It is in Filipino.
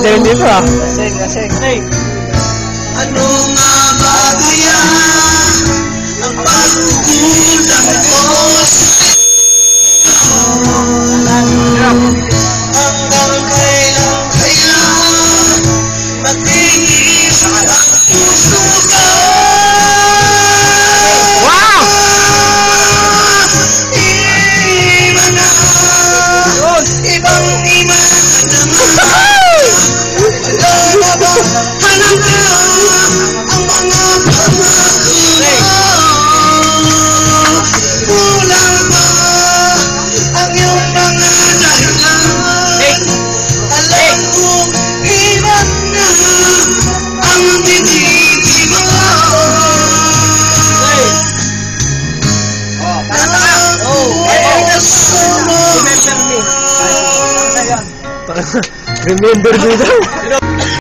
Lasing dito ah. Lasing. Ano nga ba kaya ang pagkukulang ko hanggang kailan kaya matigil ang puso ko? Wow! Iba na ibang iba na hanap na ang mga pangako kulang ba ang iyong mga dahilan? Alam kong iba na ang tinitib mo. Remember dito.